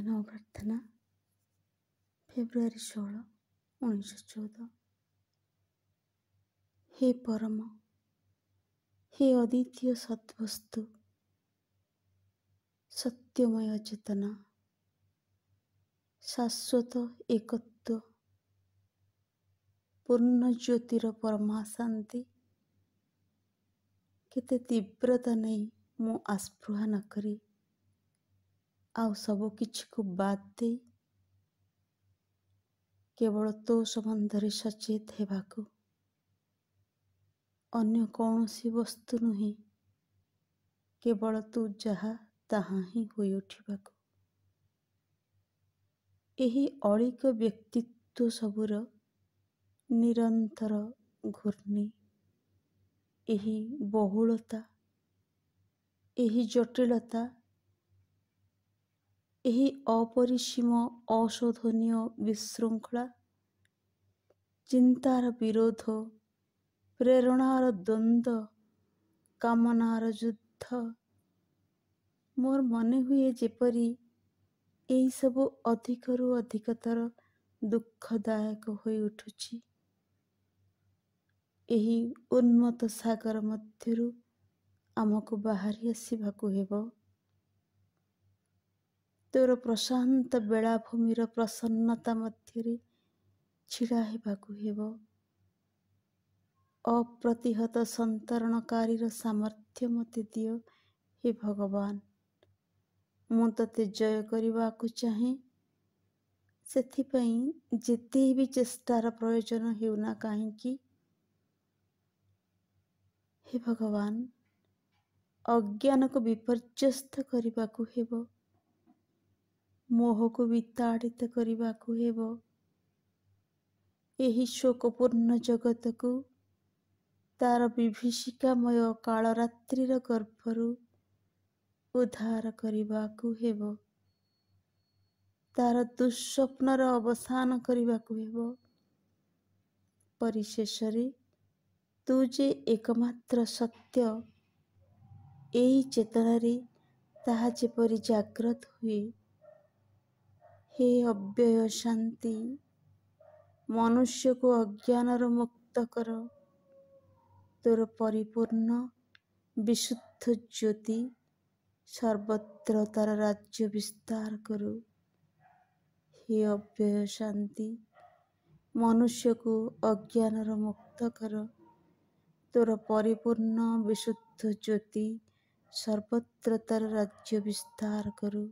ଧ୍ୟାନ ଓ ପ୍ରାର୍ଥନା ଫେବୃଆରୀ 16, 1914। ହେ ପରମ, ହେ ଅଦ୍ୱିତୀୟ ସଦ୍ବସ୍ତୁ, ସତ୍ୟମୟ ଚେତନା, ଶାଶ୍ୱତ ଏକତ୍ୱ, ପୂର୍ଣ୍ଣ ଜ୍ୟୋତିର ପରମା ଶାନ୍ତି, କେତେ ତୀବ୍ରତା ନେଇ ମୁଁ ଆସ୍ପୃହା ନ କରି ଆଉ ସବୁ କିଛିକୁ ବାଦ୍ ଦେଇ କେବଳ ତୋ ସମ୍ବନ୍ଧରେ ସଚେତ ହେବାକୁ, ଅନ୍ୟ କୌଣସି ବସ୍ତୁ ନୁହେଁ, କେବଳ ତୁ ଯାହା ତାହା ହିଁ ହୋଇ ଉଠିବାକୁ। ଏହି ଅଳିକ ବ୍ୟକ୍ତିତ୍ୱ ସବୁର ନିରନ୍ତର ଘୂର୍ଣ୍ଣି, ଏହି ବହୁଳତା, ଏହି ଜଟିଳତା, ଏହି ଅପରିସୀମ ଅଶୋଧନୀୟ ବିଶୃଙ୍ଖଳା, ଚିନ୍ତାର ବିରୋଧ, ପ୍ରେରଣାର ଦ୍ୱନ୍ଦ୍ୱ, କାମନାର ଯୁଦ୍ଧ, ମୋର ମନେ ହୁଏ ଯେପରି ଏହିସବୁ ଅଧିକରୁ ଅଧିକତର ଦୁଃଖଦାୟକ ହୋଇ ଉଠୁଛି। ଏହି ଉନ୍ମତ୍ତ ସାଗର ମଧ୍ୟରୁ ଆମକୁ ବାହାରି ଆସିବାକୁ ହେବ। ତୋର ପ୍ରଶାନ୍ତ ବେଳାଭୂମିର ପ୍ରସନ୍ନତା ମଧ୍ୟରେ ଛିଡ଼ା ହେବାକୁ ହେବ। ଅପ୍ରତିହତ ସନ୍ତରଣକାରୀର ସାମର୍ଥ୍ୟ ମୋତେ ଦିଅ ହେ ଭଗବାନ। ମୁଁ ତୋତେ ଜୟ କରିବାକୁ ଚାହେଁ। ସେଥିପାଇଁ ଯେତେ ବି ଚେଷ୍ଟାର ପ୍ରୟୋଜନ ହେଉନା କାହିଁକି, ହେ ଭଗବାନ, ଅଜ୍ଞାନକୁ ବିପର୍ଯ୍ୟସ୍ତ କରିବାକୁ ହେବ, ମୋହକୁ ବିତାଡ଼ିତ କରିବାକୁ ହେବ। ଏହି ଶୋକପୂର୍ଣ୍ଣ ଜଗତକୁ ତାର ବିଭୀଷିକାମୟ କାଳରାତ୍ରିର ଗର୍ଭରୁ ଉଦ୍ଧାର କରିବାକୁ ହେବ, ତାର ଦୁଃସ୍ୱପ୍ନର ଅବସାନ କରିବାକୁ ହେବ। ପରିଶେଷରେ ତୁ ଯେ ଏକମାତ୍ର ସତ୍ୟ, ଏହି ଚେତନାରେ ତାହା ଯେପରି ଜାଗ୍ରତ ହୁଏ। ହେ ଅବ୍ୟୟ ଶାନ୍ତି, ମନୁଷ୍ୟକୁ ଅଜ୍ଞାନରୁ ମୁକ୍ତ କର। ତୋର ପରିପୂର୍ଣ୍ଣ ବିଶୁଦ୍ଧ ଜ୍ୟୋତି ସର୍ବତ୍ର ତାର ରାଜ୍ୟ ବିସ୍ତାର କରୁ। ହେ ଅବ୍ୟୟ ଶାନ୍ତି, ମନୁଷ୍ୟକୁ ଅଜ୍ଞାନରୁ ମୁକ୍ତ କର। ତୋର ପରିପୂର୍ଣ୍ଣ ବିଶୁଦ୍ଧ ଜ୍ୟୋତି ସର୍ବତ୍ର ତାର ରାଜ୍ୟ ବିସ୍ତାର କରୁ।